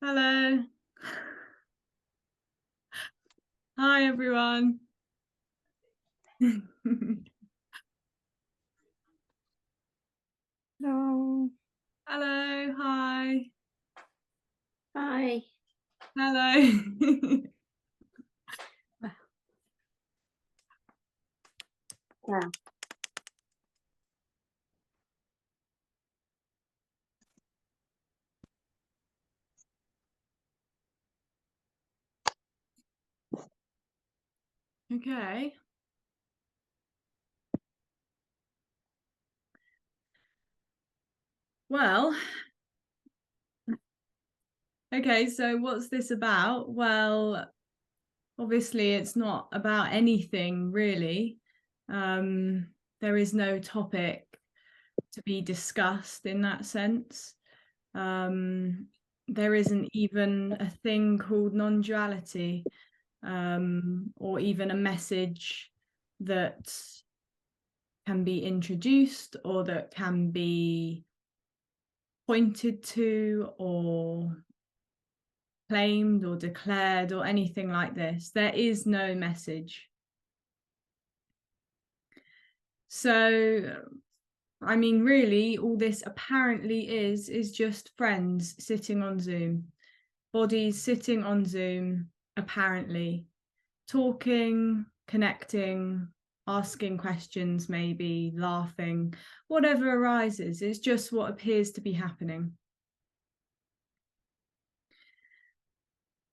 Hello. Hi, everyone. Hello. Hello. Hi. Hi. Hello. Yeah. Okay. Well, okay, so what's this about? Well, obviously it's not about anything really. There is no topic to be discussed in that sense. There isn't even a thing called non-duality, or even a message that can be introduced or that can be pointed to or claimed or declared or anything like this. There is no message. So, I mean, really, all this apparently is just friends sitting on Zoom, bodies sitting on Zoom, apparently talking, connecting, asking questions, maybe laughing, whatever arises. It's just what appears to be happening.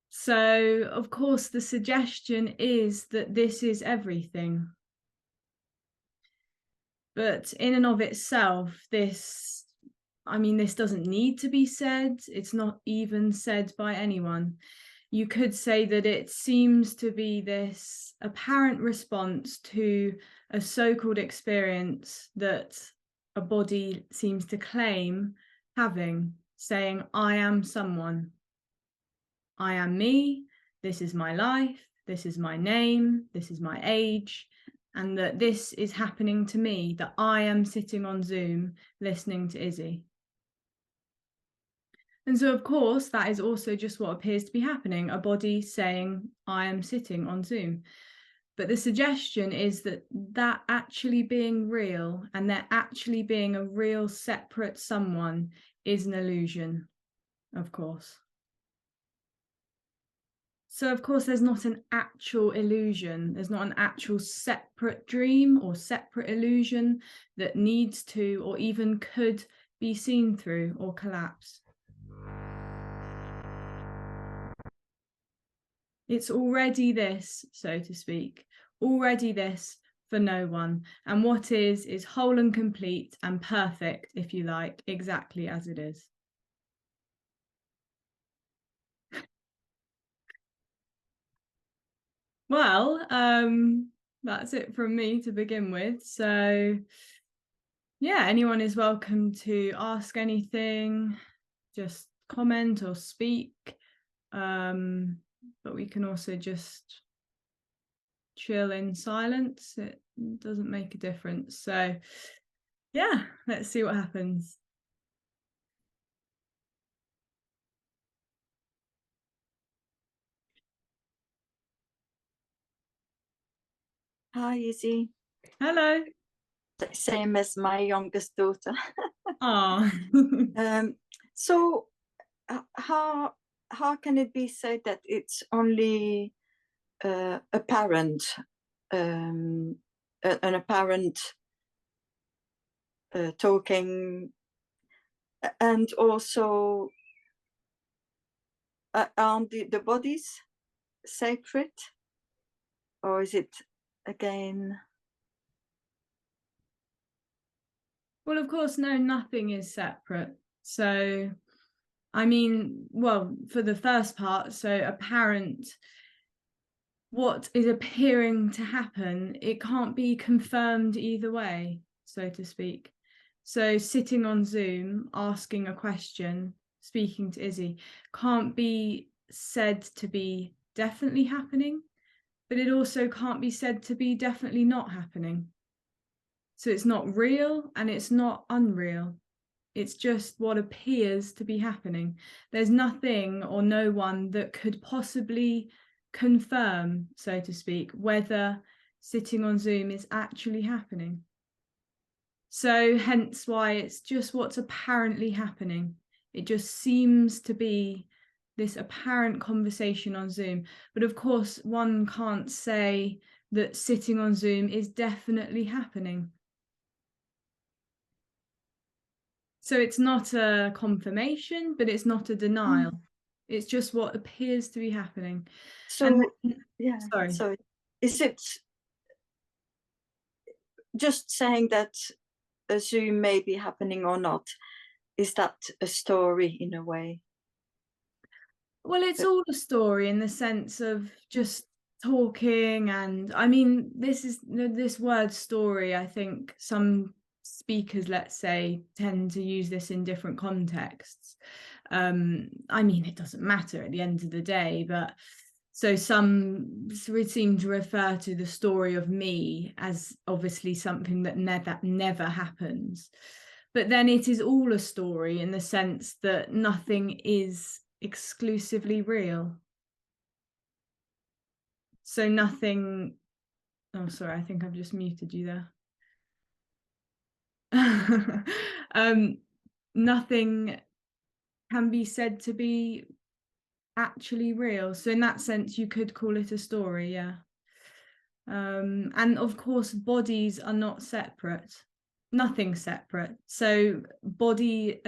So, of course, the suggestion is that this is everything. But in and of itself, this doesn't need to be said. It's not even said by anyone. You could say that it seems to be this apparent response to a so-called experience that a body seems to claim having, saying, I am someone. I am me, this is my life, this is my name, this is my age, and that this is happening to me, that I am sitting on Zoom listening to Izzy. And so, of course, that is also just what appears to be happening, a body saying, I am sitting on Zoom. But the suggestion is that that actually being real and there actually being a real separate someone is an illusion, of course. So, of course, there's not an actual illusion. There's not an actual separate dream or separate illusion that needs to or even could be seen through or collapse. It's already this, so to speak, already this for no one. And what is whole and complete and perfect, if you like, exactly as it is. Well, that's it from me to begin with. So, yeah, anyone is welcome to ask anything, just comment or speak. But we can also just chill in silence. It doesn't make a difference. So, yeah, let's see what happens. Hi, Izzy. Hello. Same as my youngest daughter. Oh. So, how can it be said that it's only apparent, an apparent talking, and also aren't the bodies sacred, or is it again? Well, of course, no, nothing is separate. So, well, for the first part, so apparent, what is appearing to happen, it can't be confirmed either way, so to speak. So, sitting on Zoom, asking a question, speaking to Izzy, can't be said to be definitely happening, but it also can't be said to be definitely not happening. So it's not real and it's not unreal. It's just what appears to be happening. There's nothing or no one that could possibly confirm, so to speak, whether sitting on Zoom is actually happening. So hence why it's just what's apparently happening. It just seems to be this apparent conversation on Zoom. But of course, one can't say that sitting on Zoom is definitely happening. So it's not a confirmation, but it's not a denial. It's just what appears to be happening. So, Sorry. So is it just saying that a Zoom may be happening or not? Is that a story in a way? Well, it's all a story in the sense of just talking, and I mean, this word story, I think some speakers, let's say, tend to use this in different contexts. I mean, it doesn't matter at the end of the day, but so some would seem to refer to the story of me as obviously something that never happens. But then it is all a story in the sense that nothing is exclusively real. So nothing, oh, sorry, I think I've just muted you there. Nothing can be said to be actually real. So in that sense, you could call it a story, yeah. And of course, bodies are not separate. Nothing's separate. So a body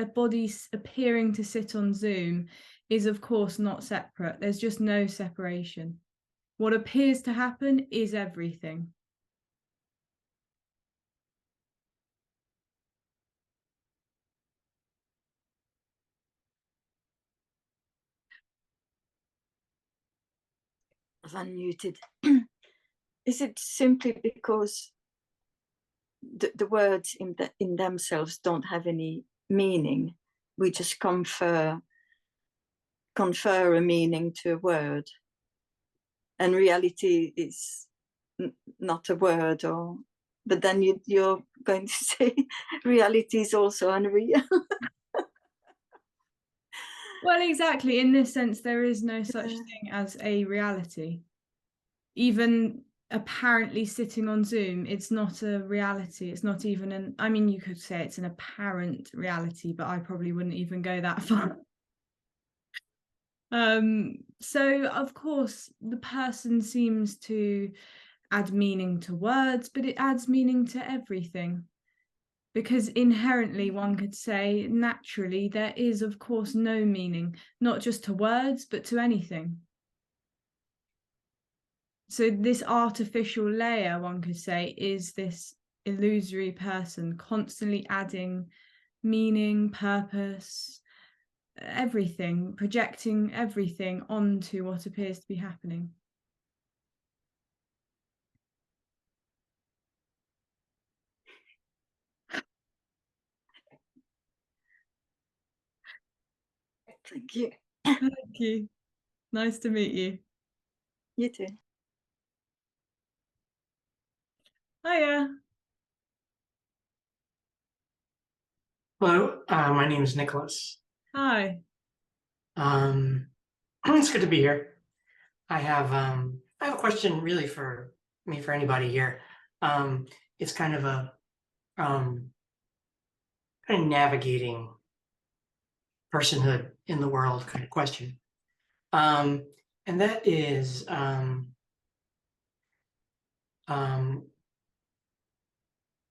appearing to sit on Zoom is of course not separate. There's just no separation. What appears to happen is everything. I've unmuted. Is it simply because the words in themselves don't have any meaning? We just confer a meaning to a word, and reality is not a word, or but then you're going to say reality is also unreal. Well, exactly. In this sense, there is no such thing as a reality. Even apparently sitting on Zoom, it's not a reality. It's not even I mean, you could say it's an apparent reality, but I probably wouldn't even go that far. So of course, the person seems to add meaning to words, but it adds meaning to everything. Because inherently, one could say, naturally, there is, of course, no meaning, not just to words, but to anything. So this artificial layer, one could say, is this illusory person constantly adding meaning, purpose, everything, projecting everything onto what appears to be happening. Thank you. Thank you. Nice to meet you. You too. Hiya. Hello, my name is Nicholas. Hi. It's good to be here. I have a question really for anybody here. It's kind of a kind of navigating personhood in the world kind of question. And that is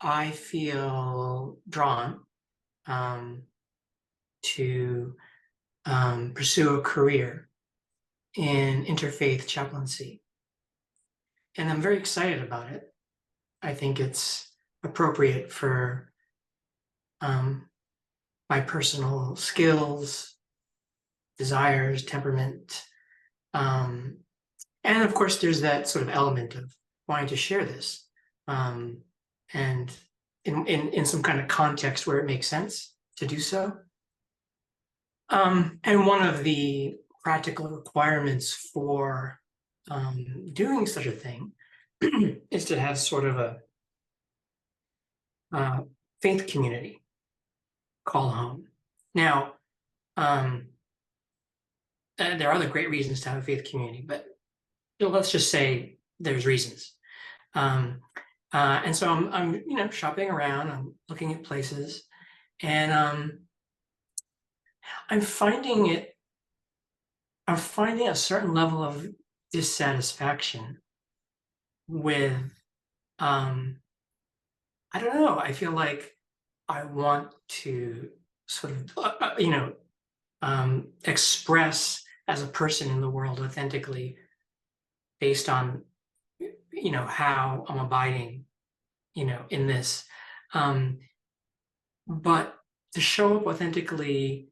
I feel drawn to pursue a career in interfaith chaplaincy. And I'm very excited about it. I think it's appropriate for my personal skills, desires, temperament. And of course, there's that sort of element of wanting to share this and in some kind of context where it makes sense to do so. And one of the practical requirements for doing such a thing is to have sort of a faith community. call home. Now, there are other great reasons to have a faith community, but let's just say there's reasons. And so I'm shopping around, I'm looking at places, and I'm finding a certain level of dissatisfaction with, I don't know, I feel like I want to sort of, express as a person in the world authentically based on, how I'm abiding, in this. But to show up authentically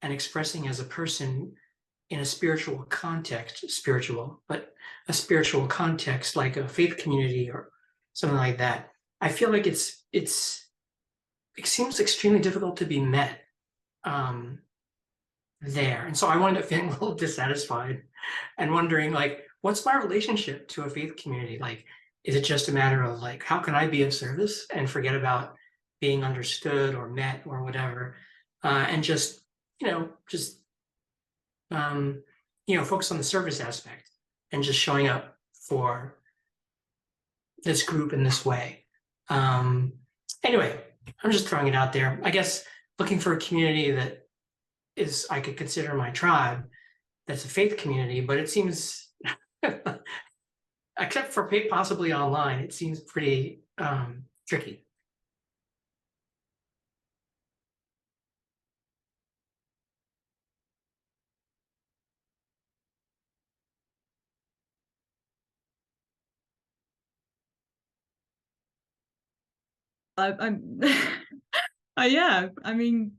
and expressing as a person in a spiritual context, but a spiritual context like a faith community or something like that, I feel like it seems extremely difficult to be met there. And so I wound up feeling a little dissatisfied and wondering, like, what's my relationship to a faith community? Like, is it just a matter of like, how can I be of service and forget about being understood or met or whatever, and just focus on the service aspect and just showing up for this group in this way. Anyway, I'm just throwing it out there. I guess looking for a community that I could consider my tribe, that's a faith community, but it seems, except for possibly online, it seems pretty tricky. I'm yeah, I mean,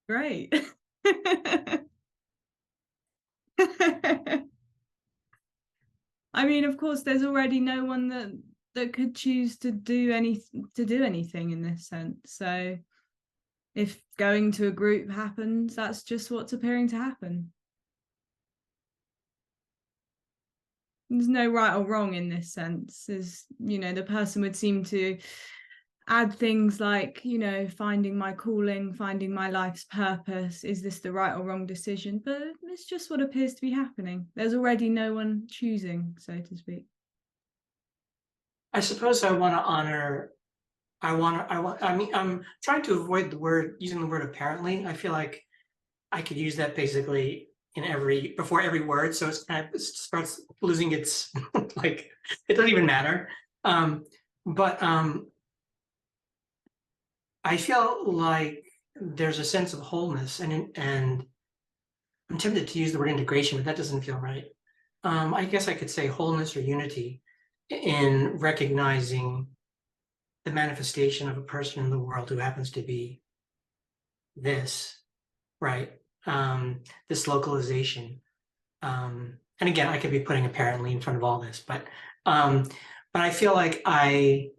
great. I mean, of course, there's already no one that could choose to do anything in this sense. So if going to a group happens, that's just what's appearing to happen. There's no right or wrong in this sense. The person would seem to add things like, finding my calling, finding my life's purpose. Is this the right or wrong decision? But it's just what appears to be happening. There's already no one choosing, so to speak. I suppose I want to honor. I'm trying to avoid using the word apparently. I feel like I could use that basically before every word, so it starts losing its like, it doesn't even matter. But I feel like there's a sense of wholeness, and I'm tempted to use the word integration, but that doesn't feel right. I guess I could say wholeness or unity in recognizing the manifestation of a person in the world who happens to be this, right? This localization. And again, I could be putting apparently in front of all this, but I feel like I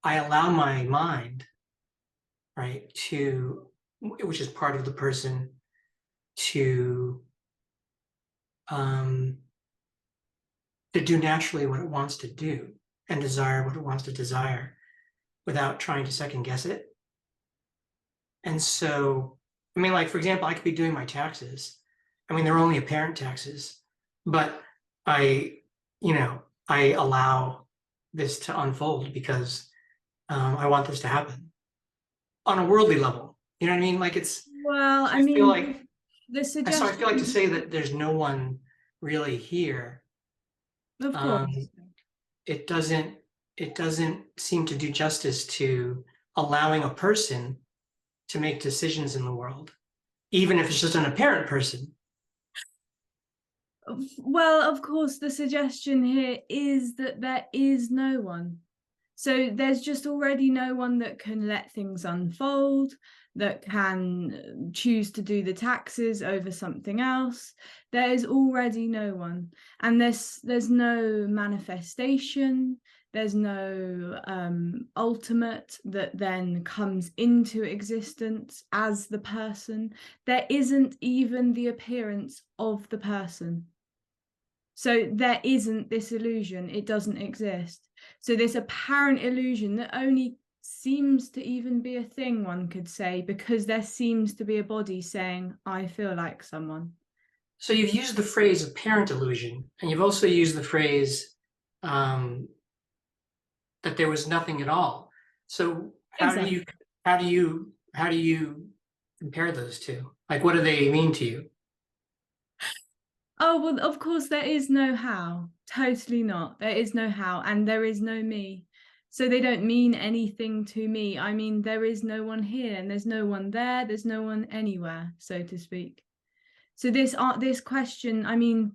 allow my mind, right, which is part of the person, to do naturally what it wants to do and desire what it wants to desire without trying to second guess it. And so, I mean, like, for example, I could be doing my taxes. I mean, they're only apparent taxes, but I allow this to unfold because I want this to happen on a worldly level. You know what I mean? Like, Well, I feel like the suggestion. So I feel like to say that there's no one really here. Of course. It doesn't seem to do justice to allowing a person to make decisions in the world, even if it's just an apparent person. Well, of course, the suggestion here is that there is no one. So there's just already no one that can let things unfold, that can choose to do the taxes over something else. There is already no one. And there's no manifestation. There's no ultimate that then comes into existence as the person. There isn't even the appearance of the person. So there isn't this illusion. It doesn't exist. So this apparent illusion that only seems to even be a thing, one could say, because there seems to be a body saying, I feel like someone. So you've used the phrase apparent illusion, and you've also used the phrase that there was nothing at all. So how do you compare those two? Like, what do they mean to you? Oh, well, of course, there is no how. Totally not. There is no how, and there is no me. So they don't mean anything to me. I mean, there is no one here, and there's no one there. There's no one anywhere, so to speak. So this question, I mean,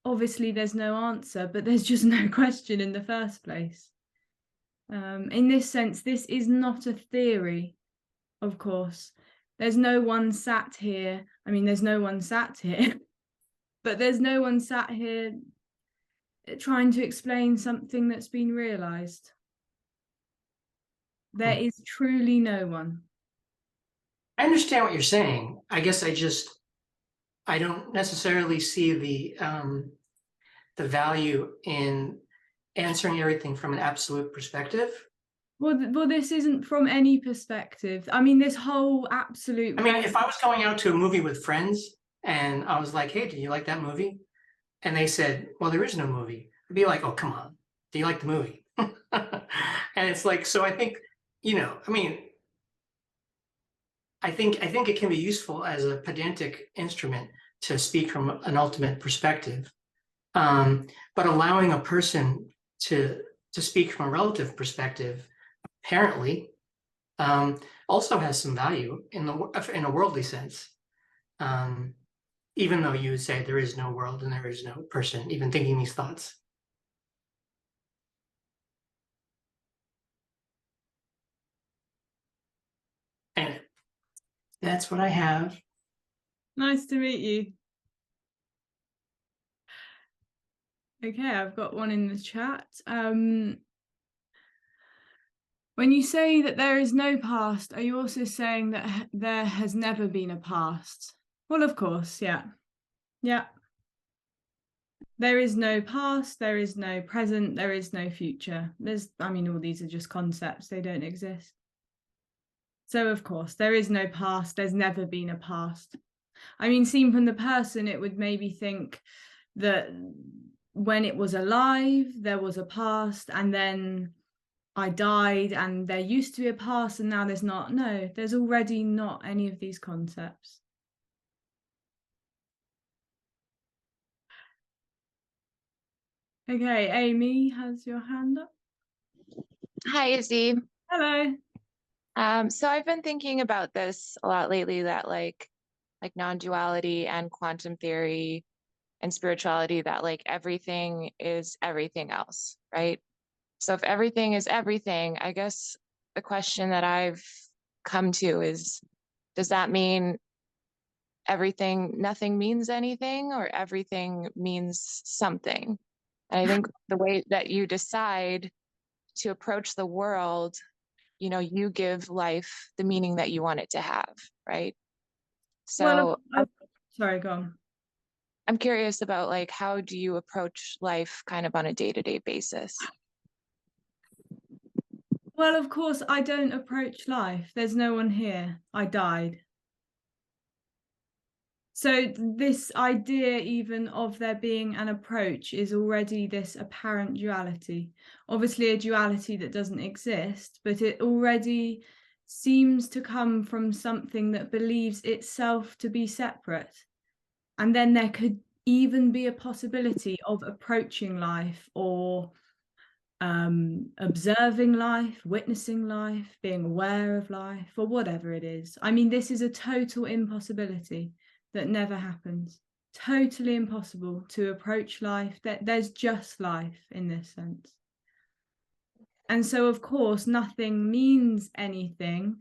obviously there's no answer, but there's just no question in the first place. In this sense, this is not a theory, of course. There's no one sat here. I mean, there's no one sat here. But there's no one sat here trying to explain something that's been realized. There is truly no one. I understand what you're saying. I guess I don't necessarily see the value in answering everything from an absolute perspective. Well, this isn't from any perspective. I mean, this whole absolute. I mean, if I was going out to a movie with friends and I was like, hey, did you like that movie? And they said, well, there is no movie. I'd be like, oh, come on. Do you like the movie? And it's like, so I think, I mean, I think it can be useful as a pedantic instrument to speak from an ultimate perspective. But allowing a person to speak from a relative perspective, apparently, also has some value in a worldly sense. Even though you would say there is no world and there is no person even thinking these thoughts. And that's what I have. Nice to meet you. Okay, I've got one in the chat. When you say that there is no past, are you also saying that there has never been a past? Well, of course, yeah. Yeah. There is no past, there is no present, there is no future. I mean, all these are just concepts, they don't exist. So, of course, there is no past, there's never been a past. I mean, seen from the person, it would maybe think that when it was alive, there was a past, and then I died, and there used to be a past, and now there's not. No, there's already not any of these concepts. Okay, Amy has your hand up. Hi, Izzy. Hello. So I've been thinking about this a lot lately, that like non-duality and quantum theory and spirituality, that like everything is everything else, right? So if everything is everything, I guess the question that I've come to is, does that mean nothing means anything, or everything means something? And I think the way that you decide to approach the world, you give life the meaning that you want it to have, right? So sorry, go on. I'm curious about like, how do you approach life kind of on a day-to-day basis? Well, of course, I don't approach life. There's no one here. I died. So this idea even of there being an approach is already this apparent duality. Obviously a duality that doesn't exist, but it already seems to come from something that believes itself to be separate. And then there could even be a possibility of approaching life, or observing life, witnessing life, being aware of life, or whatever it is. I mean, this is a total impossibility that never happens. Totally impossible to approach life. There's just life in this sense. And so, of course, nothing means anything,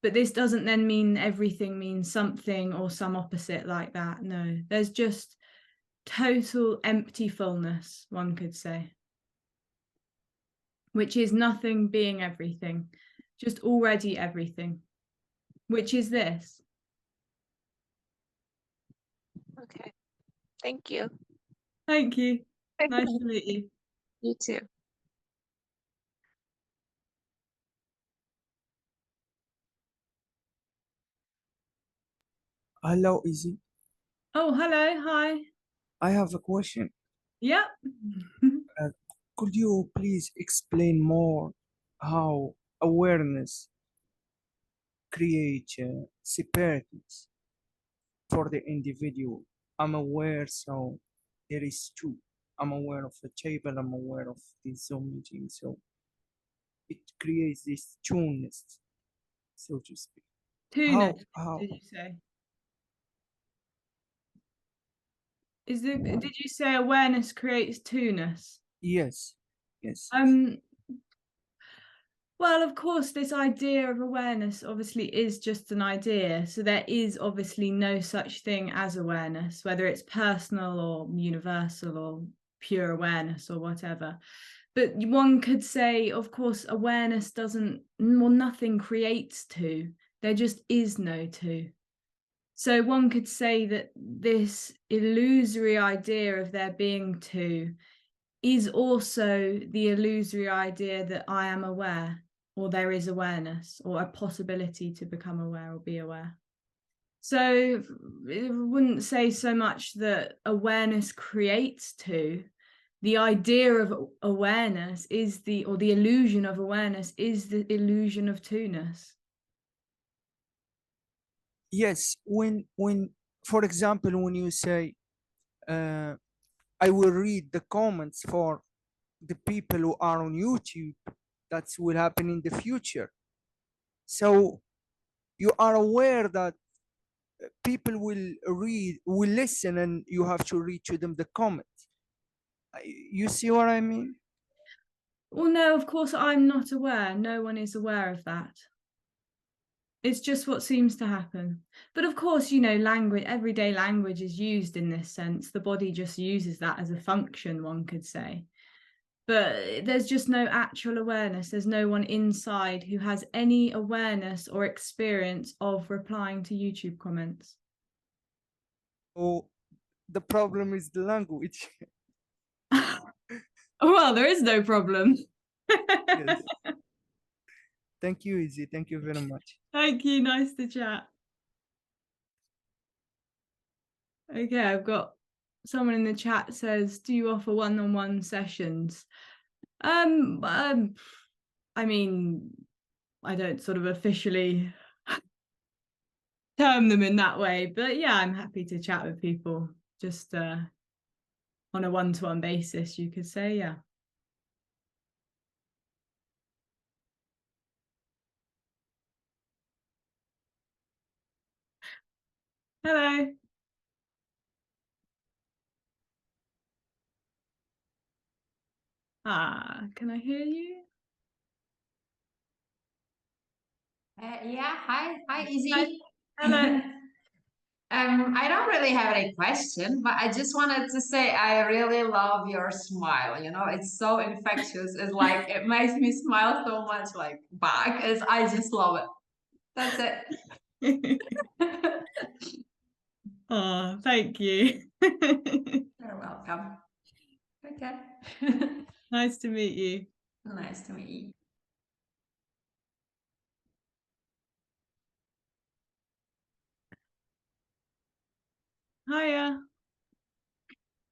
but this doesn't then mean everything means something or some opposite like that. No, there's just total empty fullness, one could say, which is nothing being everything, just already everything, which is this. Okay, thank you. Thank you. Nice to meet you. You too. Hello, Izzy. Oh, hello. Hi. I have a question. Yep. Could you please explain more how awareness creates separateness for the individual? I'm aware, so there is two. I'm aware of the table, I'm aware of the Zoom meeting, so it creates this two-ness, so to speak. Tuna, How? did you say? Did you say awareness creates two-ness? Yes, yes. Well, of course, this idea of awareness obviously is just an idea. So there is obviously no such thing as awareness, whether it's personal or universal or pure awareness or whatever. But one could say, of course, awareness doesn't, well, nothing creates two. There just is no two. So one could say that this illusory idea of there being two is also the illusory idea that I am aware, or there is awareness, or a possibility to become aware or be aware. So I wouldn't say so much that awareness creates two. The idea of awareness is the illusion of awareness is the illusion of two-ness. Yes, when for example, when you say I will read the comments for the people who are on YouTube, that will happen in the future. So you are aware that people will listen, and you have to read to them the comments. You see what I mean? Well, no, of course I'm not aware. No one is aware of that. It's just what seems to happen. But of course, you know, language, everyday language is used in this sense. The body just uses that as a function, one could say. But there's just no actual awareness. There's no one inside who has any awareness or experience of replying to YouTube comments. Oh, the problem is the language. Well, there is no problem. Yes. Thank you, Izzy. Thank you very much. Thank you. Nice to chat. Okay, I've got someone in the chat says, do you offer one-on-one sessions? I mean, I don't sort of officially term them in that way, but yeah, I'm happy to chat with people just on a one-to-one basis, you could say, yeah. Hello. Can I hear you? Yeah, hi, Izzy. Hi. Hello. I don't really have any question, but I just wanted to say I really love your smile. You know, it's so infectious. It's like it makes me smile so much, like back. I just love it. That's it. Oh, thank you. You're welcome. Okay. Nice to meet you. Nice to meet you. Hiya.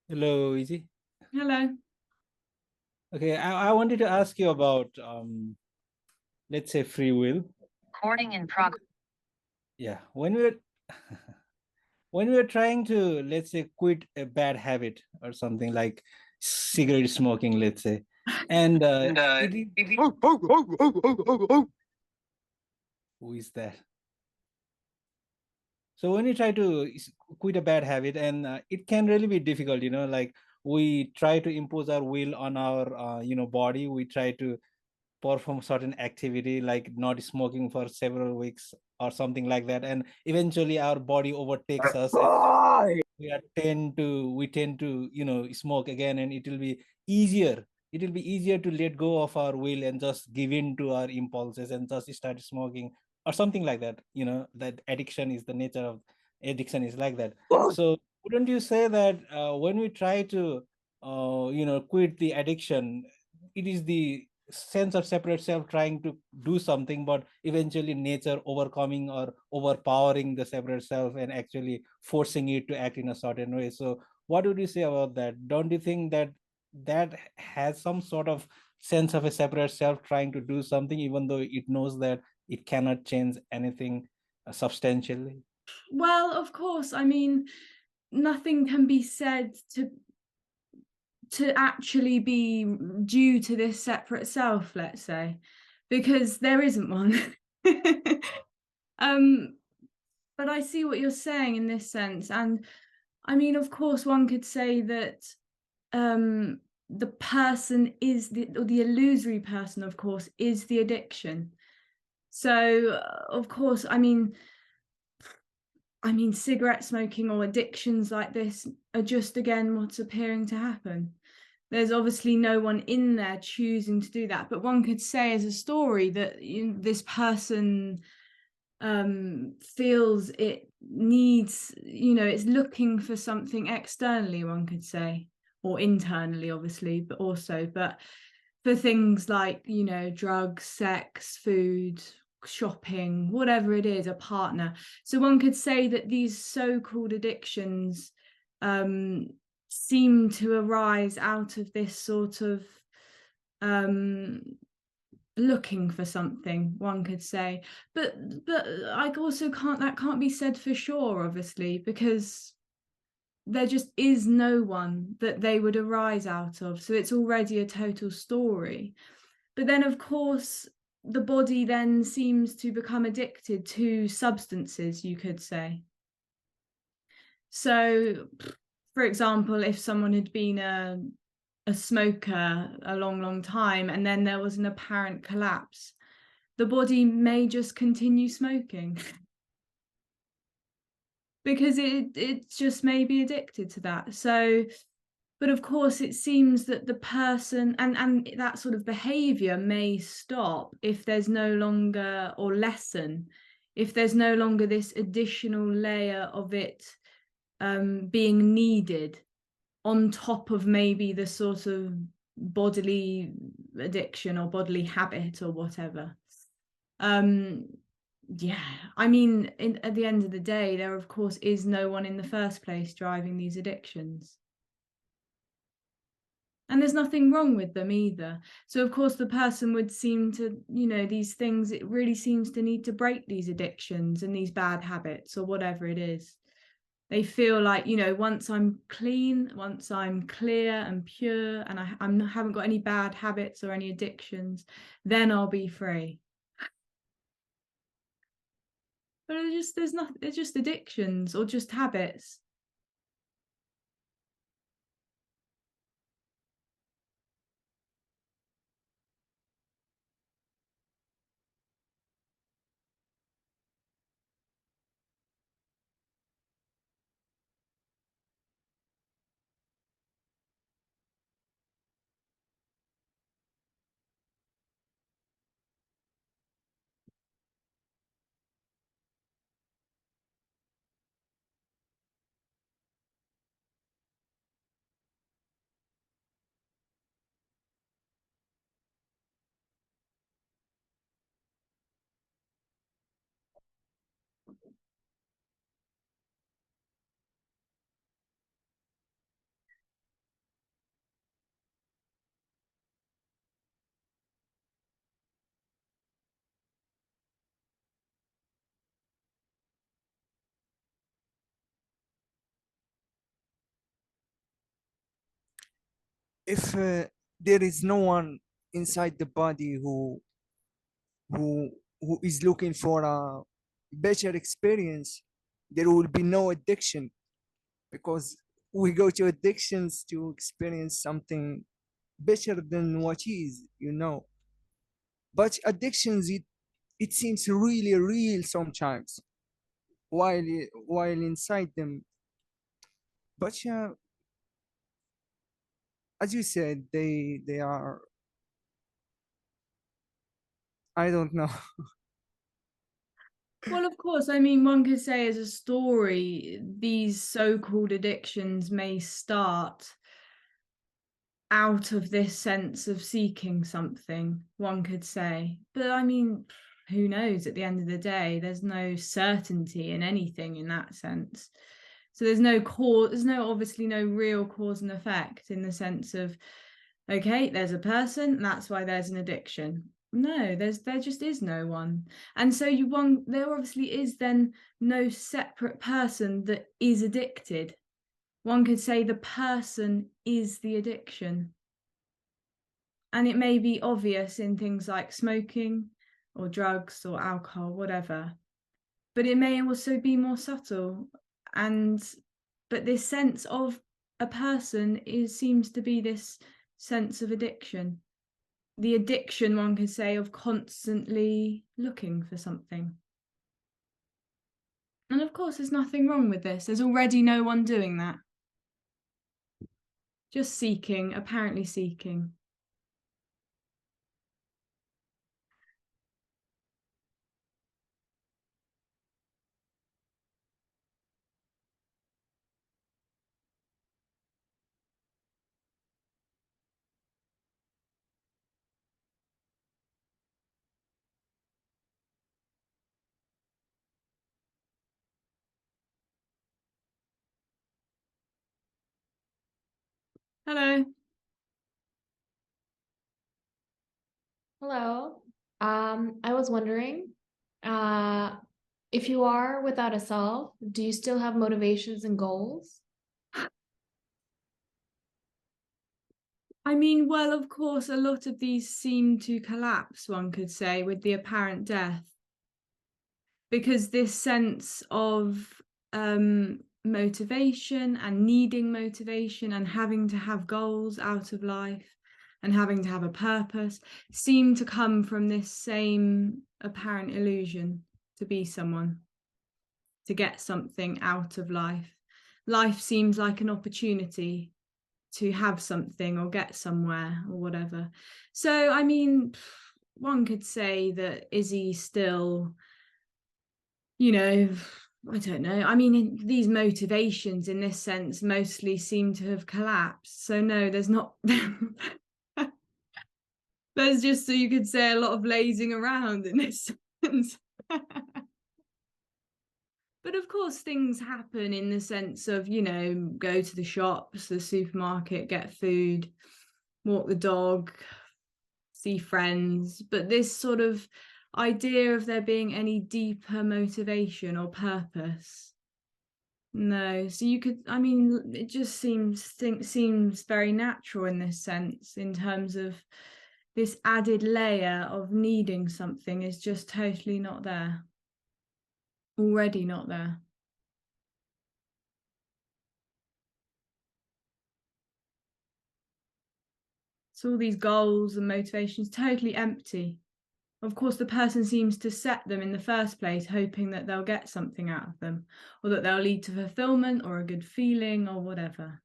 Hello, Izzy. Hello. Okay, I wanted to ask you about, let's say, free will. Recording in progress. Yeah, when we're trying to, let's say, quit a bad habit or something like cigarette smoking, let's say, and who is that? So when you try to quit a bad habit, and it can really be difficult, you know, like we try to impose our will on our, body. We try to perform certain activity like not smoking for several weeks or something like that, and eventually our body overtakes us. We tend to smoke again, and it will be easier to let go of our will and just give in to our impulses and just start smoking or something like that. You know, that addiction is the nature of addiction is like that. So wouldn't you say that when we try to quit the addiction, it is the sense of separate self trying to do something, but eventually nature overcoming or overpowering the separate self and actually forcing it to act in a certain way. So what would you say about that? Don't you think that that has some sort of sense of a separate self trying to do something, even though it knows that it cannot change anything substantially? Well, of course, I mean, nothing can be said to actually be due to this separate self, let's say, because there isn't one. But I see what you're saying in this sense, and I mean, of course, one could say that the person is or the illusory person, of course, is the addiction. So, of course, I mean, cigarette smoking or addictions like this are just, again, what's appearing to happen. There's obviously no one in there choosing to do that, but one could say as a story that this person feels it needs, it's looking for something externally, one could say, or internally, obviously, but for things like, drugs, sex, food, shopping, whatever it is, a partner. So one could say that these so-called addictions seem to arise out of this sort of looking for something, one could say, but I also can't be said for sure, obviously, because there just is no one that they would arise out of, so it's already a total story. But then, of course, the body then seems to become addicted to substances, you could say. So, for example, if someone had been a smoker a long time and then there was an apparent collapse, the body may just continue smoking because it just may be addicted to that. So, but of course, it seems that the person and that sort of behavior may stop if there's no longer, or lessen, if there's no longer this additional layer of it being needed on top of maybe the sort of bodily addiction or bodily habit or whatever. Yeah, I mean, at the end of the day, there of course is no one in the first place driving these addictions. And there's nothing wrong with them either. So of course the person would seem to, these things, it really seems to need to break these addictions and these bad habits or whatever it is. They feel like, once I'm clean, once I'm clear and pure, and I haven't got any bad habits or any addictions, then I'll be free. But it's just addictions or just habits. If there is no one inside the body who who is looking for a better experience, there will be no addiction, because we go to addictions to experience something better than what is. But addictions, it seems really real sometimes while inside them. But as you said, they are, I don't know. Well, of course, I mean, one could say as a story, these so-called addictions may start out of this sense of seeking something, one could say. But I mean, who knows? At the end of the day, there's no certainty in anything in that sense. So there's no cause, there's no obviously no real cause and effect in the sense of, okay, there's a person, that's why there's an addiction. No, there just is no one. And so there obviously is then no separate person that is addicted. One could say the person is the addiction. And it may be obvious in things like smoking or drugs or alcohol, whatever, but it may also be more subtle. But this sense of a person seems to be this sense of addiction. The addiction, one could say, of constantly looking for something. And of course, there's nothing wrong with this. There's already no one doing that. Just seeking, apparently seeking. Hello. Hello. I was wondering, if you are without a self, do you still have motivations and goals? I mean, well, of course, a lot of these seem to collapse, one could say, with the apparent death. Because this sense of motivation and needing motivation and having to have goals out of life and having to have a purpose seem to come from this same apparent illusion to be someone, to get something out of life. Life seems like an opportunity to have something or get somewhere or whatever. So, I mean, one could say that Izzy still, you know, I don't know. I mean, these motivations in this sense mostly seem to have collapsed. So no, there's not. There's just, so you could say, a lot of lazing around in this sense. But of course, things happen in the sense of, you know, go to the shops, the supermarket, get food, walk the dog, see friends. But this sort of idea of there being any deeper motivation or purpose, no. So you could, I mean, it just seems very natural in this sense, in terms of this added layer of needing something is just totally not there. Already not there. So all these goals and motivations totally empty. Of course, the person seems to set them in the first place, hoping that they'll get something out of them, or that they'll lead to fulfillment or a good feeling or whatever.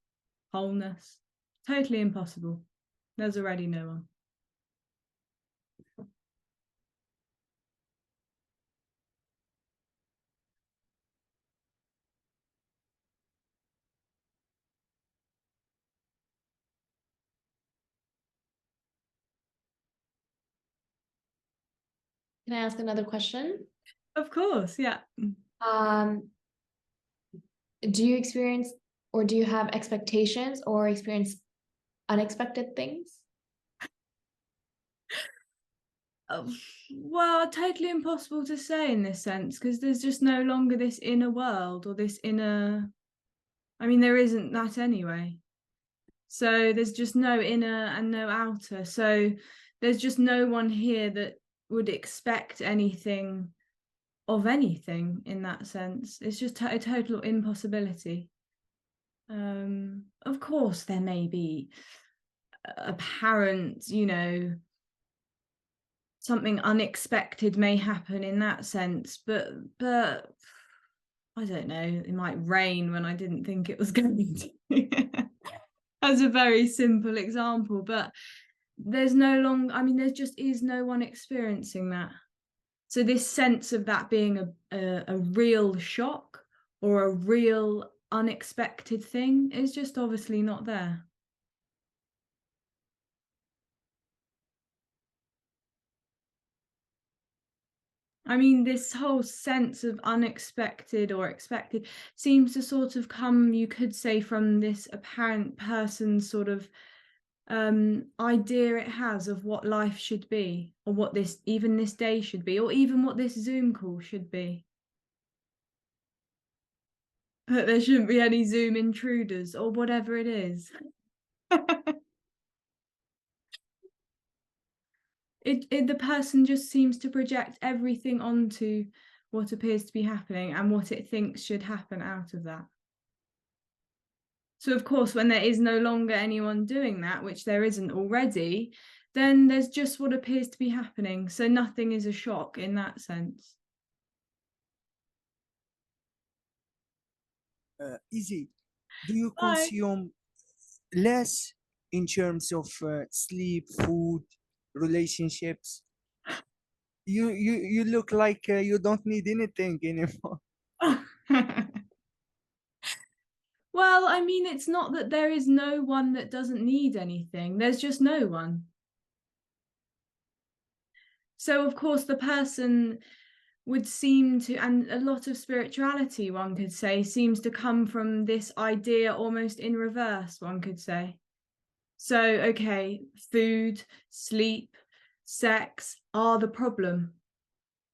Wholeness. Totally impossible. There's already no one. Can I ask another question? Of course, yeah. Do you experience, or do you have expectations or experience unexpected things? Well, totally impossible to say in this sense, because there's just no longer this inner world or this inner, I mean, there isn't that anyway. So there's just no inner and no outer. So there's just no one here that would expect anything of anything in that sense. It's just a total impossibility. Of course, there may be apparent, you know, something unexpected may happen in that sense, but I don't know, it might rain when I didn't think it was going to. As a very simple example, but there's no longer, I mean, there just is no one experiencing that. So this sense of that being a real shock or a real unexpected thing is just obviously not there. I mean, this whole sense of unexpected or expected seems to sort of come, you could say, from this apparent person's sort of idea it has of what life should be, or what this day should be, or even what this Zoom call should be. That there shouldn't be any Zoom intruders or whatever it is. The person just seems to project everything onto what appears to be happening and what it thinks should happen out of that. So of course, when there is no longer anyone doing that, which there isn't already, then there's just what appears to be happening. So nothing is a shock in that sense. Izzy, do you Hi. consume less in terms of sleep, food, relationships? You look like you don't need anything anymore. Well, I mean, it's not that there is no one that doesn't need anything. There's just no one. So, of course, the person would seem to, and a lot of spirituality, one could say, seems to come from this idea almost in reverse, one could say. So, okay, food, sleep, sex are the problem.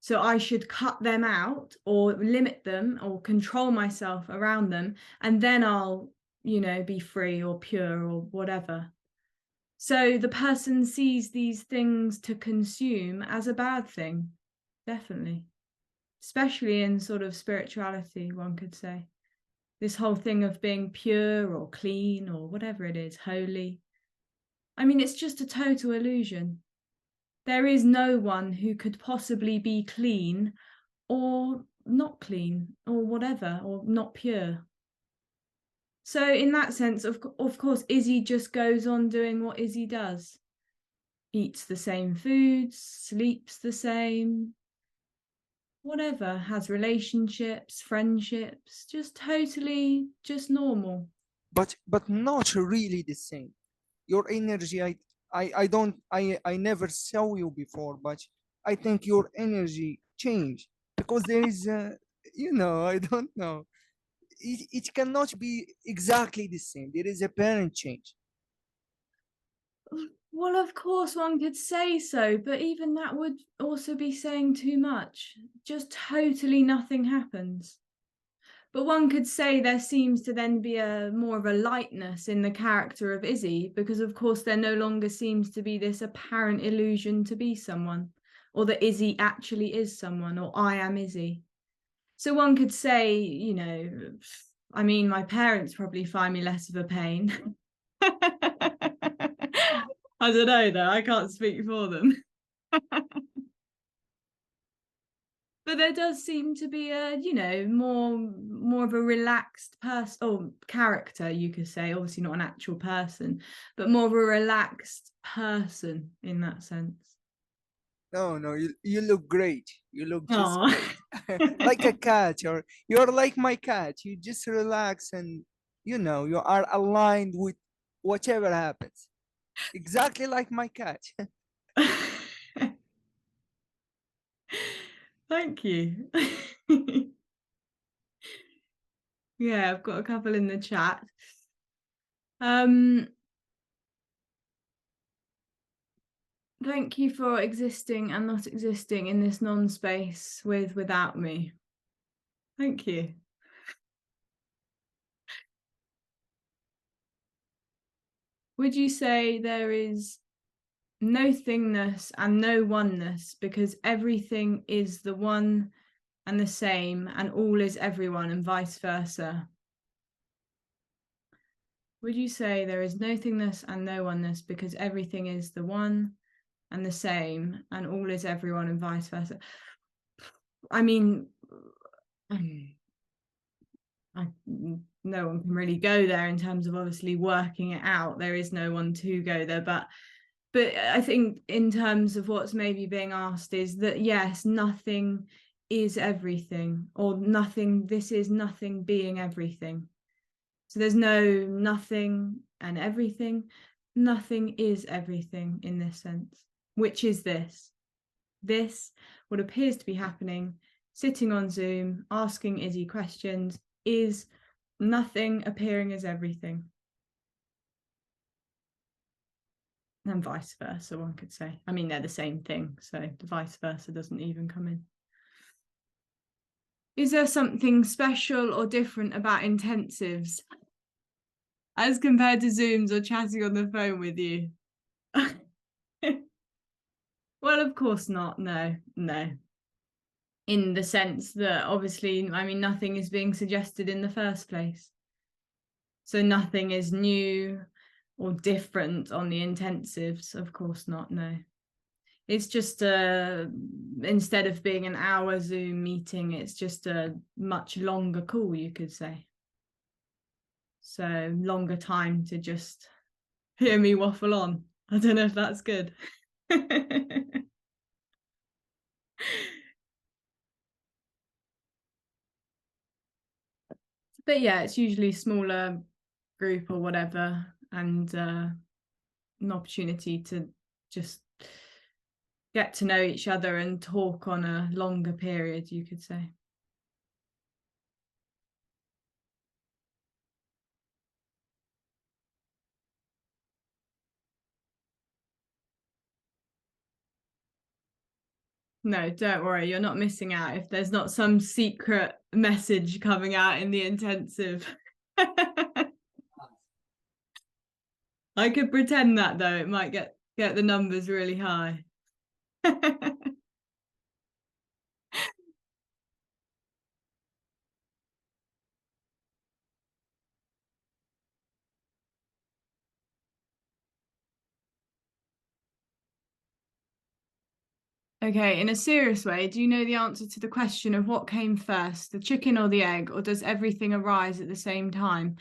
So I should cut them out or limit them or control myself around them, and then I'll, be free or pure or whatever. So the person sees these things to consume as a bad thing, definitely. Especially in sort of spirituality, one could say. This whole thing of being pure or clean or whatever it is, holy. I mean, it's just a total illusion. There is no one who could possibly be clean or not clean or whatever, or not pure. So in that sense, of course, Izzy just goes on doing what Izzy does. Eats the same foods, sleeps the same, whatever, has relationships, friendships, just totally just normal. But not really the same. Your energy, I never saw you before, but I think your energy changed because there is I don't know. It cannot be exactly the same. There is a parent change. Well, of course one could say so, but even that would also be saying too much. Just totally nothing happens. But one could say there seems to then be more of a lightness in the character of Izzy, because of course there no longer seems to be this apparent illusion to be someone, or that Izzy actually is someone, or I am Izzy. So one could say, I mean, my parents probably find me less of a pain. I don't know though, I can't speak for them. But there does seem to be a, more of a relaxed person or character, you could say, obviously not an actual person, but more of a relaxed person in that sense. No, you look great. You look just Aww. great. Like a cat, or you're like my cat. You just relax and you are aligned with whatever happens. Exactly like my cat. Thank you. Yeah, I've got a couple in the chat. Thank you for existing and not existing in this non-space without me. Thank you. Would you say there is no thingness and no oneness because everything is the one and the same and all is everyone and vice versa? Would you say there is no thingness and no oneness because everything is the one and the same and all is everyone and vice versa? I mean, no one can really go there in terms of obviously working it out. There is no one to go there, but I think in terms of what's maybe being asked is that yes, nothing is everything, or nothing, this is nothing being everything. So there's no nothing and everything. Nothing is everything in this sense. Which is this? This, what appears to be happening, sitting on Zoom, asking Izzy questions, is nothing appearing as everything. And vice versa, one could say. I mean, they're the same thing, so the vice versa doesn't even come in. Is there something special or different about intensives as compared to Zooms or chatting on the phone with you? Well, of course not. No. In the sense that obviously, I mean, nothing is being suggested in the first place. So nothing is new or different on the intensives. Of course not. No. It's just instead of being an hour Zoom meeting, it's just a much longer call, you could say. So longer time to just hear me waffle on. I don't know if that's good. But yeah, it's usually smaller group or whatever, and an opportunity to just get to know each other and talk on a longer period, you could say. No, don't worry, you're not missing out if there's not some secret message coming out in the intensive. I could pretend that though, it might get the numbers really high. Okay, in a serious way, do you know the answer to the question of what came first, the chicken or the egg, or does everything arise at the same time?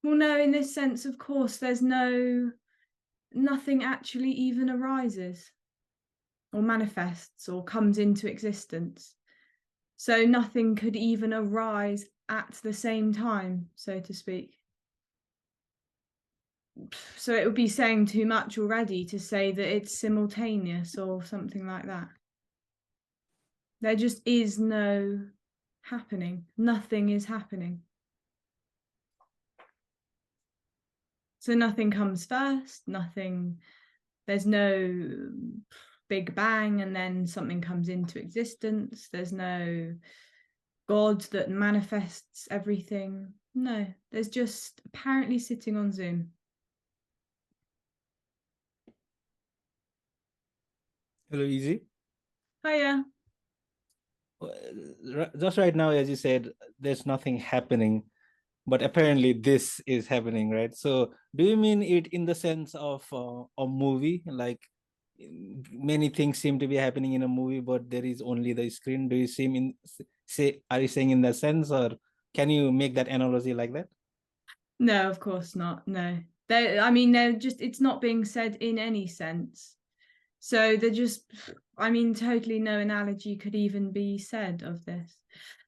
Well, no, in this sense, of course, there's nothing actually even arises or manifests or comes into existence. So nothing could even arise at the same time, so to speak. So it would be saying too much already to say that it's simultaneous or something like that. There just is no happening. Nothing is happening. So nothing comes first, there's no big bang and then something comes into existence. There's no God that manifests everything. No, there's just apparently sitting on Zoom. Hello, Izzy. Hiya. Just right now, as you said, there's nothing happening, but apparently this is happening, right? So do you mean it in the sense of a movie, like many things seem to be happening in a movie, but there is only the screen? Do you are you saying in that sense, or can you make that analogy like that? No, of course not. No. They're just, it's not being said in any sense. So they're just, totally no analogy could even be said of this.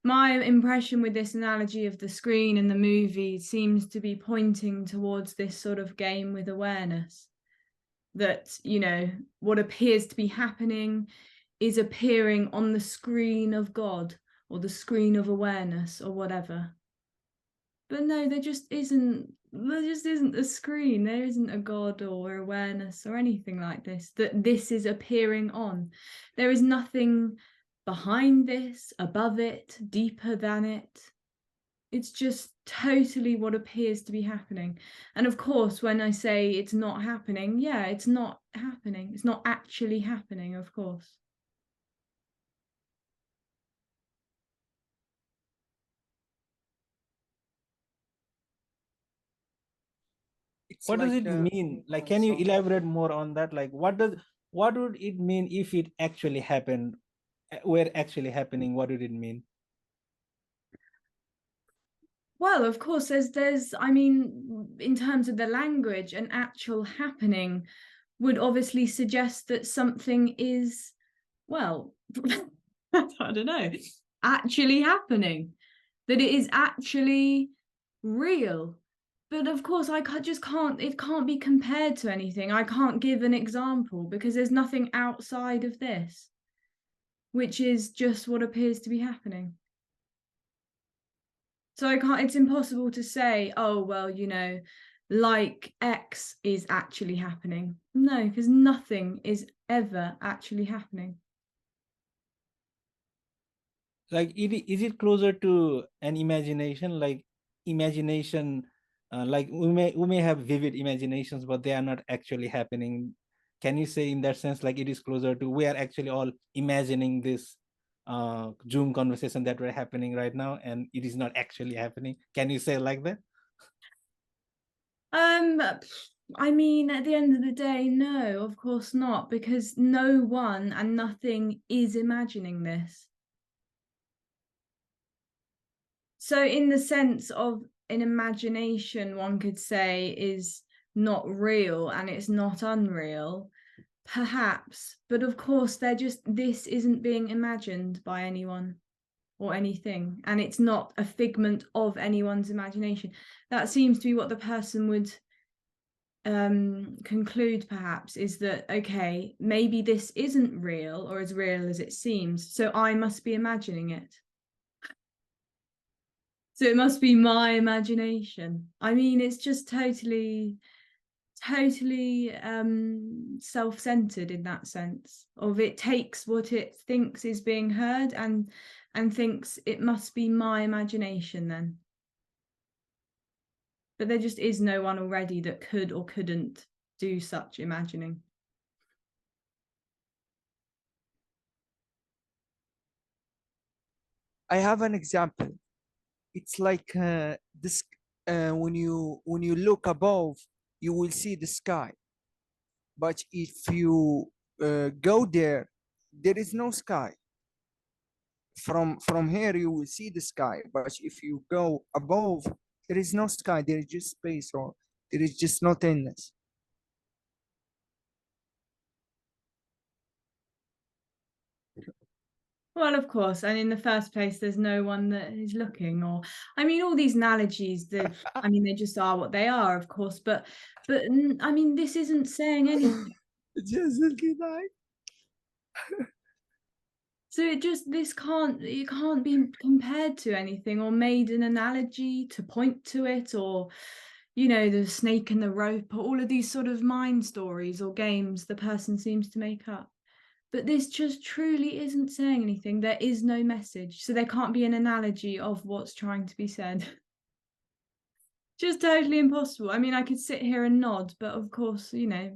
My impression with this analogy of the screen and the movie seems to be pointing towards this sort of game with awareness. That, what appears to be happening is appearing on the screen of God or the screen of awareness or whatever. But no, there just isn't a screen. There isn't a God or awareness or anything like this, that this is appearing on. There is nothing behind this, above it, deeper than it. It's just totally what appears to be happening. And of course, when I say it's not happening, yeah, it's not happening. It's not actually happening, of course. What does it mean? Like, can you elaborate more on that? Like, what would it mean if it actually happened? Were actually happening? What would it mean? Well, of course, there's in terms of the language, an actual happening would obviously suggest that something is, well, I don't know, actually happening, that it is actually real. But of course, it can't be compared to anything. I can't give an example because there's nothing outside of this. which is just what appears to be happening. So it's impossible to say, oh, well, you know, like X is actually happening. No, because nothing is ever actually happening. Like, is it closer to an imagination? Like imagination, like we may have vivid imaginations, but they are not actually happening. Can you say in that sense, like it is closer to, we are actually all imagining this Zoom conversation that we're happening right now, and it is not actually happening? Can you say like that? I mean, at the end of the day, no, of course not, because no one and nothing is imagining this. So in the sense of an imagination, one could say is not real and it's not unreal, perhaps, but of course this isn't being imagined by anyone or anything, and it's not a figment of anyone's imagination. That seems to be what the person would conclude, perhaps, is that, okay, maybe this isn't real or as real as it seems, so I must be imagining it. So it must be my imagination. I mean, it's just totally self-centered in that sense of, it takes what it thinks is being heard and thinks it must be my imagination then. But there just is no one already that could or couldn't do such imagining. I have an example. It's like this. When you look above, you will see the sky. But if you go there, there is no sky. From here, you will see the sky. But if you go above, there is no sky. There is just space, or there is just nothingness. Well, of course, and in the first place, there's no one that is looking, or, I mean, all these analogies, I mean, they just are what they are, of course, but I mean, this isn't saying anything. Just like So it can't be compared to anything or made an analogy to point to it, or, you know, the snake and the rope, or all of these sort of mind stories or games the person seems to make up. But this just truly isn't saying anything. There is no message. So there can't be an analogy of what's trying to be said. Just totally impossible. I mean, I could sit here and nod, but of course, you know,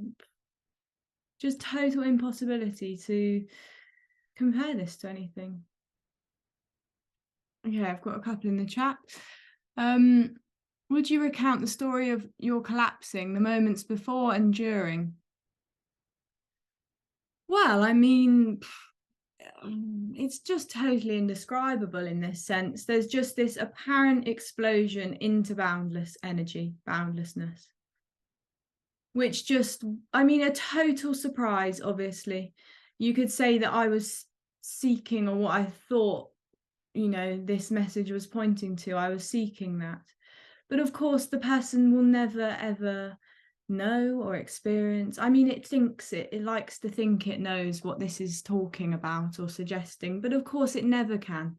just total impossibility to compare this to anything. Okay, I've got a couple in the chat. Would you recount the story of your collapsing, the moments before and during? Well, I mean, it's just totally indescribable in this sense. There's just this apparent explosion into boundless energy, boundlessness, which just, I mean, a total surprise, obviously. You could say that I was seeking, or what I thought, you know, this message was pointing to, I was seeking that. But of course, the person will never, ever know or experience. I mean, it likes to think it knows what this is talking about or suggesting, but of course it never can,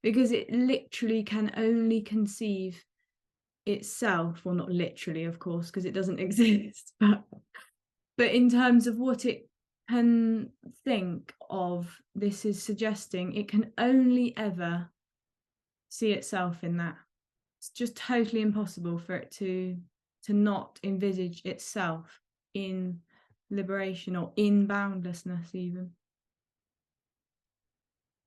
because it literally can only conceive itself. Well, not literally, of course, because it doesn't exist, but in terms of what it can think of, this is suggesting, it can only ever see itself in that. It's just totally impossible for it to not envisage itself in liberation or in boundlessness even.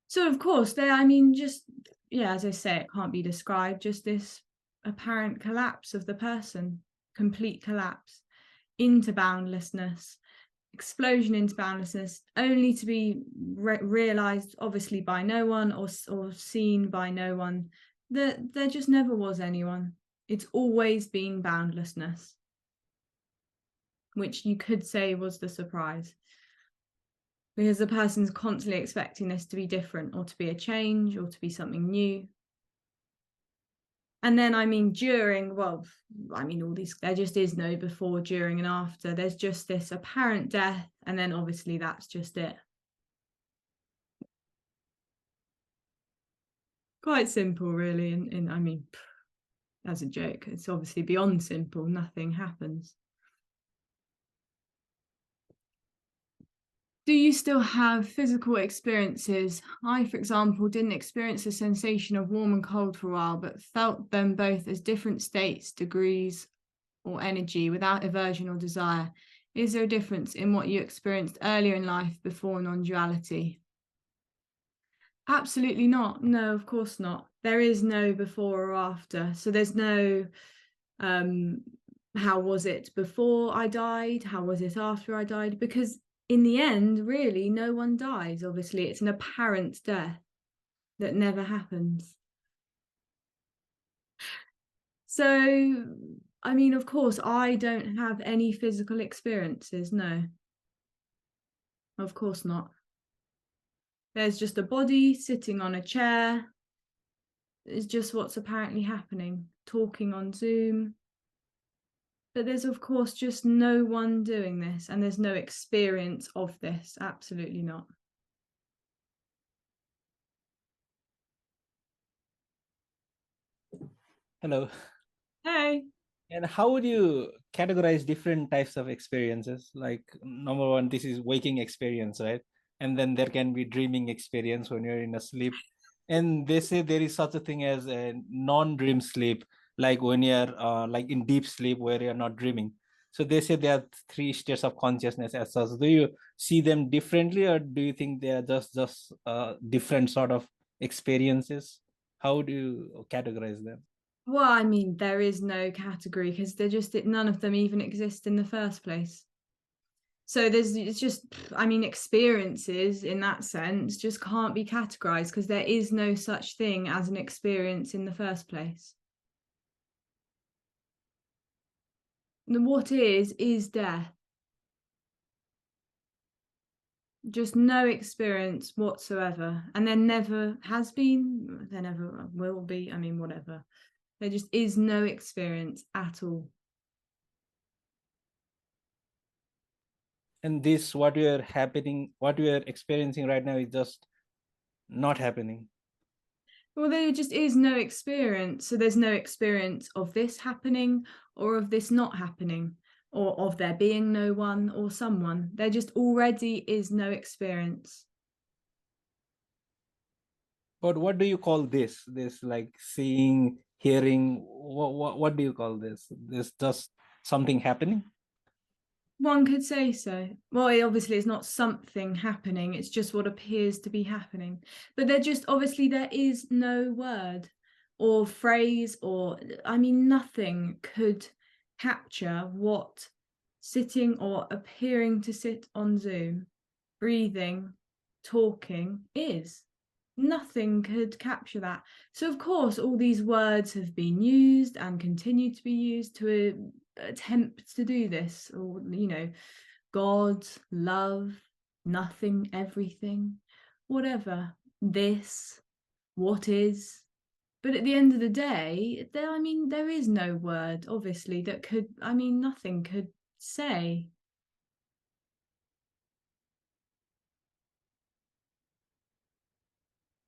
So of course I mean, just, yeah, as I say, it can't be described, just this apparent collapse of the person, complete collapse into boundlessness, explosion into boundlessness, only to be realized obviously by no one, or seen by no one. There just never was anyone. It's always been boundlessness, which you could say was the surprise, because the person's constantly expecting this to be different, or to be a change, or to be something new. And then, I mean, during, well, I mean, all these, there just is no before, during, and after. There's just this apparent death, and then obviously that's just it. Quite simple, really. And I mean, as a joke, it's obviously beyond simple. Nothing happens. Do you still have physical experiences? I, for example, didn't experience the sensation of warm and cold for a while, but felt them both as different states, degrees, or energy without aversion or desire. Is there a difference in what you experienced earlier in life before non-duality? Absolutely not. No, of course not. There is no before or after. So there's no how was it before I died? How was it after I died? Because in the end, really, no one dies. Obviously, it's an apparent death that never happens. So, I mean, of course, I don't have any physical experiences. No, of course not. There's just a body sitting on a chair. It's just what's apparently happening, talking on Zoom. But there's, of course, just no one doing this, and there's no experience of this. Absolutely not. Hello. Hey. And how would you categorize different types of experiences? Like, number one, this is waking experience, right? And then there can be dreaming experience when you're in a sleep. And they say there is such a thing as a non-dream sleep, like when you're like in deep sleep where you're not dreaming. So they say there are three states of consciousness as such. Do you see them differently, or do you think they are just different sort of experiences? How do you categorize them? Well, I mean, there is no category because none of them even exist in the first place. So it's just, I mean, experiences in that sense just can't be categorized because there is no such thing as an experience in the first place. What is death. Just no experience whatsoever. And there never has been, there never will be, I mean, whatever. There just is no experience at all. And this what we are experiencing right now is just not happening. Well, there just is no experience. So there's no experience of this happening or of this not happening or of there being no one or someone. There just already is no experience. But what do you call this like seeing, hearing, what do you call this? This just something happening? One could say so. Well, it obviously is not something happening. It's just what appears to be happening. But there is no word or phrase or, I mean, nothing could capture what sitting or appearing to sit on Zoom, breathing, talking is. Nothing could capture that. So, of course, all these words have been used and continue to be used to attempt to do this, or, you know, God, love, nothing, everything, whatever, this, what is. But at the end of the day, there is no word, obviously, that could, nothing could say.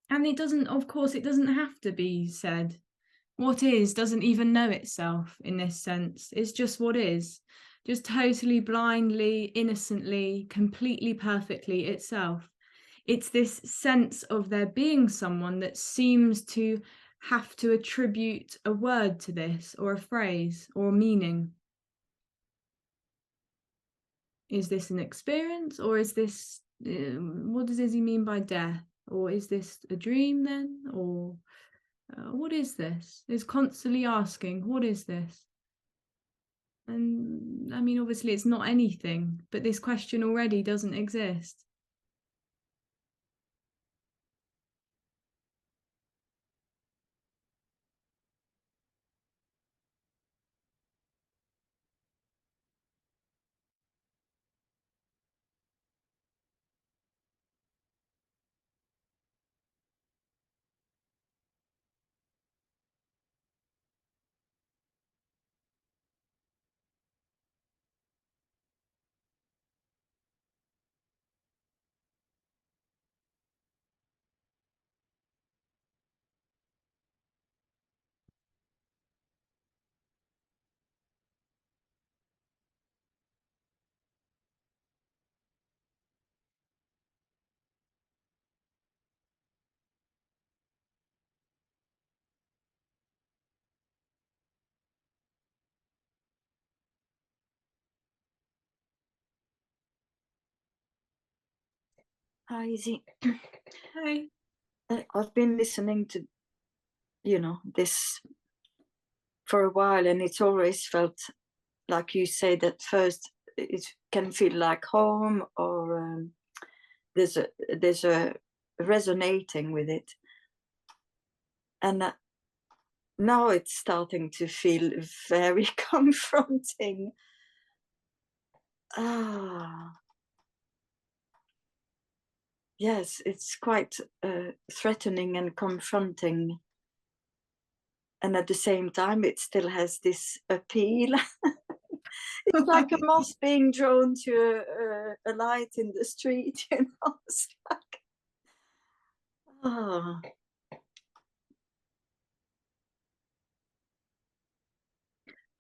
And it doesn't have to be said. What is doesn't even know itself in this sense. It's just what is, just totally blindly, innocently, completely perfectly itself. It's this sense of there being someone that seems to have to attribute a word to this, or a phrase, or a meaning. Is this an experience, or is this, what does Izzy mean by death? Or is this a dream then? Or what is this? Is constantly asking, what is this? And I mean, obviously it's not anything, but this question already doesn't exist. Hi, Izzy. Hi. I've been listening to, this for a while, and it's always felt like you say that first it can feel like home, or there's a resonating with it, and now it's starting to feel very confronting. Yes, it's quite threatening and confronting, and at the same time it still has this appeal. It's like a moth being drawn to a light in the street, It's like, oh.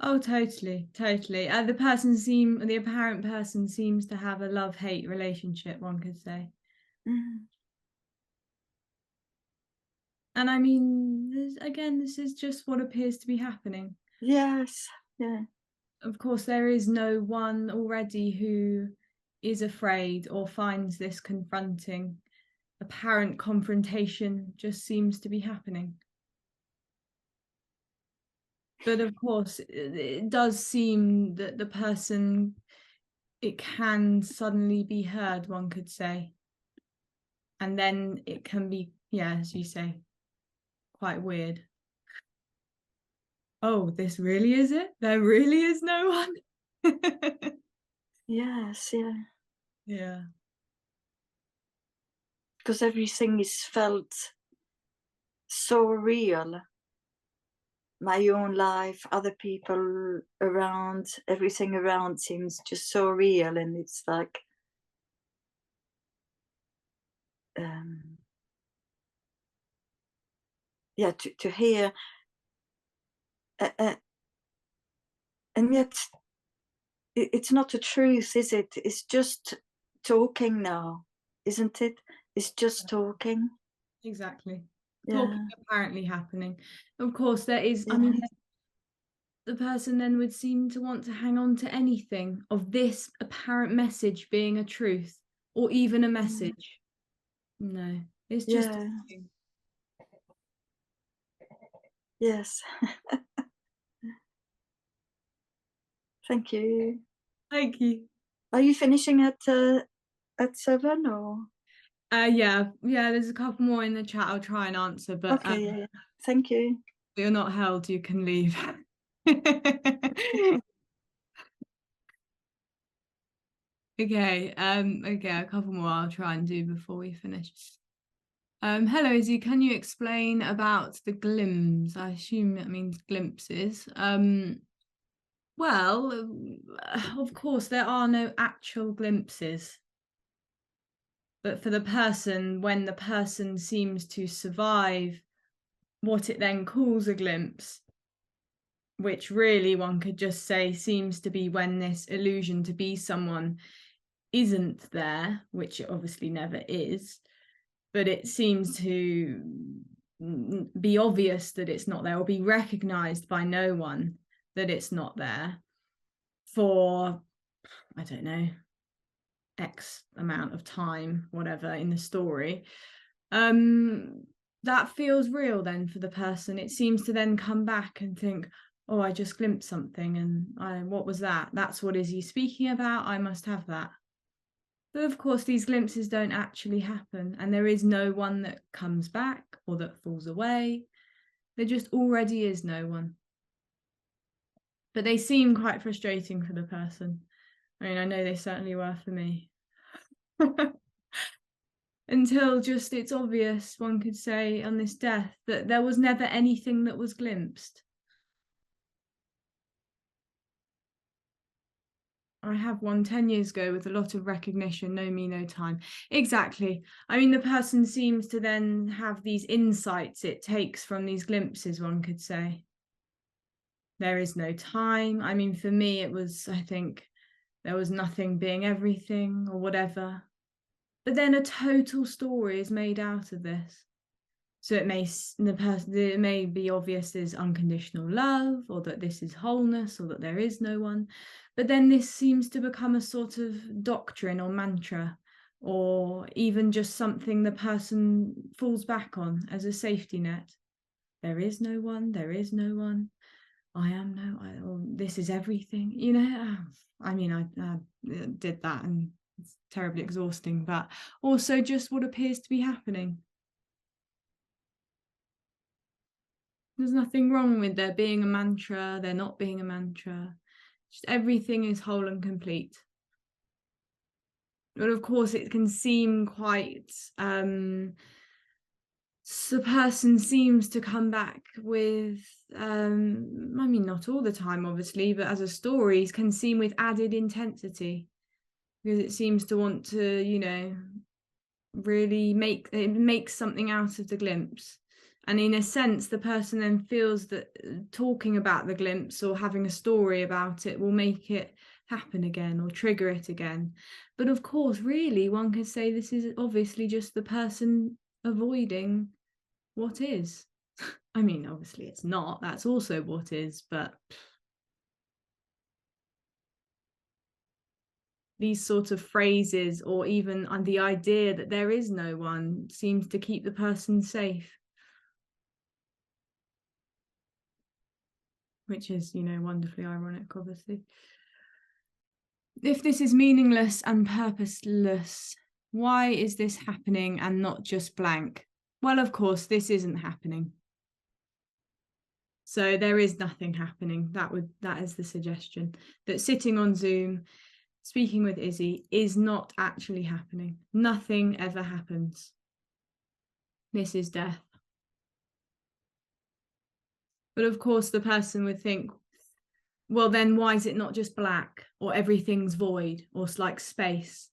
Oh, totally. The apparent person seems to have a love-hate relationship, one could say. Mm. And I mean, this is just what appears to be happening. Yes, yeah. Of course, there is no one already who is afraid or finds this confronting. Apparent confrontation just seems to be happening. But of course, it does seem that the person, it can suddenly be heard, one could say. And then it can be, yeah, as you say, quite weird. Oh, this really is it? There really is no one? Yes, yeah. Yeah. Because everything is felt so real. My own life, other people around, everything around seems just so real, and it's like yeah, to hear, and yet it's not a truth, is it? It's just talking now, isn't it? It's just talking. Exactly. Yeah. Talking apparently happening. Of course, there is, Yeah. I mean, the person then would seem to want to hang on to anything of this apparent message being a truth or even a message. No, it's just Yeah. talking. Yes. Thank you. Thank you. Are you finishing at 7 or? Yeah, there's a couple more in the chat I'll try and answer, but Okay, yeah. Thank you. you're not held, you can leave. Okay, a couple more I'll try and do before we finish. Hello, Izzy, can you explain about the glims? I assume that means glimpses. Well, of course, there are no actual glimpses. But for the person, when the person seems to survive what it then calls a glimpse, which really one could just say seems to be when this illusion to be someone isn't there, which it obviously never is, but it seems to be obvious that it's not there or be recognized by no one that it's not there for, I don't know, X amount of time, whatever, in the story. That feels real then for the person. It seems to then come back and think, oh, I just glimpsed something, and what was that? That's what Izzy's speaking about. I must have that. But of course, these glimpses don't actually happen, and there is no one that comes back or that falls away. There just already is no one. But they seem quite frustrating for the person. I mean, I know they certainly were for me. Until just it's obvious, one could say, on this death, that there was never anything that was glimpsed. I have one 10 years ago with a lot of recognition, no me, no time. Exactly. I mean, the person seems to then have these insights it takes from these glimpses, one could say. There is no time. I mean, for me, it was, I think, there was nothing being everything or whatever. But then a total story is made out of this. So it may be obvious as unconditional love, or that this is wholeness, or that there is no one. But then this seems to become a sort of doctrine or mantra, or even just something the person falls back on as a safety net. There is no one, there is no one. I am no, or this is everything, you know. I mean, I did that and it's terribly exhausting, but also just what appears to be happening. There's nothing wrong with there being a mantra, there not being a mantra. Just everything is whole and complete. But of course, it can seem quite, the person seems to come back with, I mean, not all the time, obviously, but as a story, can seem with added intensity, because it seems to want to, you know, really make something out of the glimpse. And in a sense, the person then feels that talking about the glimpse or having a story about it will make it happen again or trigger it again. But of course, really, one could say this is obviously just the person avoiding what is. I mean, obviously it's not, that's also what is, but these sort of phrases, or even the idea that there is no one, seems to keep the person safe. Which is, you know, wonderfully ironic, obviously. If this is meaningless and purposeless, why is this happening and not just blank? Well, of course, this isn't happening. So there is nothing happening. That is the suggestion. That sitting on Zoom, speaking with Izzy, is not actually happening. Nothing ever happens. This is death. But of course, the person would think, well, then why is it not just black, or everything's void, or like space?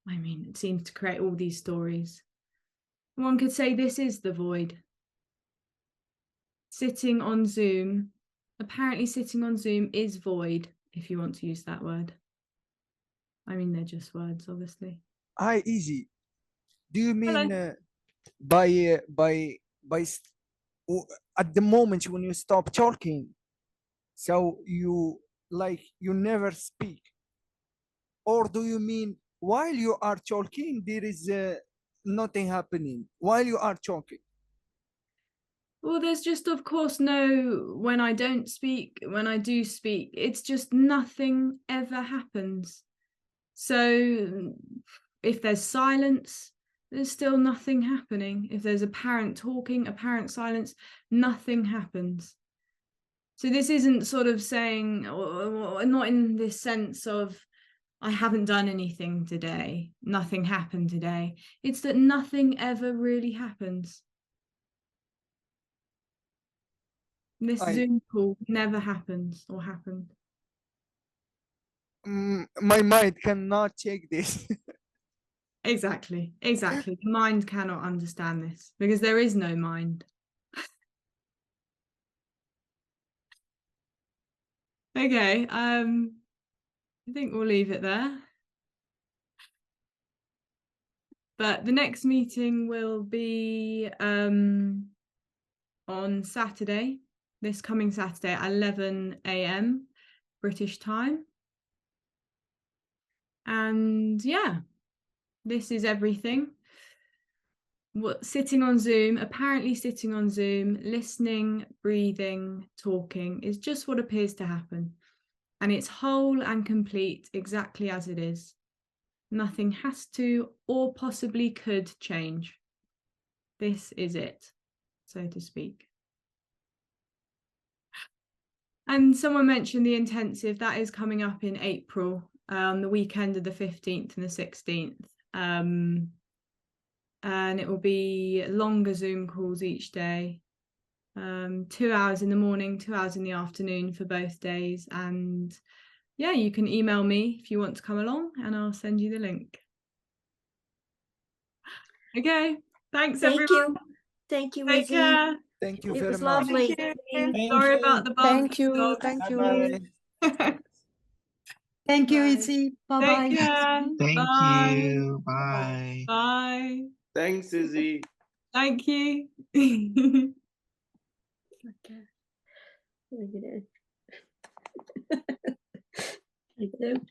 I mean, it seems to create all these stories. One could say this is the void. Sitting on Zoom, apparently sitting on Zoom is void, if you want to use that word. I mean, they're just words, obviously. Hi, Izzy. Do you mean Hello. at the moment when you stop talking, so you never speak, or do you mean while you are talking there is nothing happening while you are talking? Well, there's just, of course, no, when I don't speak, when I do speak, it's just nothing ever happens. So if there's silence, there's still nothing happening. If there's a parent talking, apparent silence, nothing happens. So this isn't sort of saying, or not in this sense of, I haven't done anything today, nothing happened today. It's that nothing ever really happens. This Zoom call never happens or happened. My mind cannot take this. Exactly. The mind cannot understand this because there is no mind. Okay, I think we'll leave it there. But the next meeting will be on Saturday, this coming Saturday at 11 a.m. British time. And yeah, this is everything. Sitting on Zoom, apparently sitting on Zoom, listening, breathing, talking is just what appears to happen. And it's whole and complete exactly as it is. Nothing has to or possibly could change. This is it, so to speak. And someone mentioned the intensive that is coming up in April, the weekend of the 15th and the 16th. And it will be longer Zoom calls each day, 2 hours in the morning, 2 hours in the afternoon for both days. And yeah, you can email me if you want to come along and I'll send you the link. Okay, thanks everyone. Thank you, Take Izzy. care. Thank you It very was much. lovely. Sorry about the barking Thank you. dog. Thank you. Bye-bye. Thank you, Bye. Izzy. Bye bye. Take care. Thank Bye. you. Bye. Bye. Thanks, Izzy. Thank you. Okay. Look at it.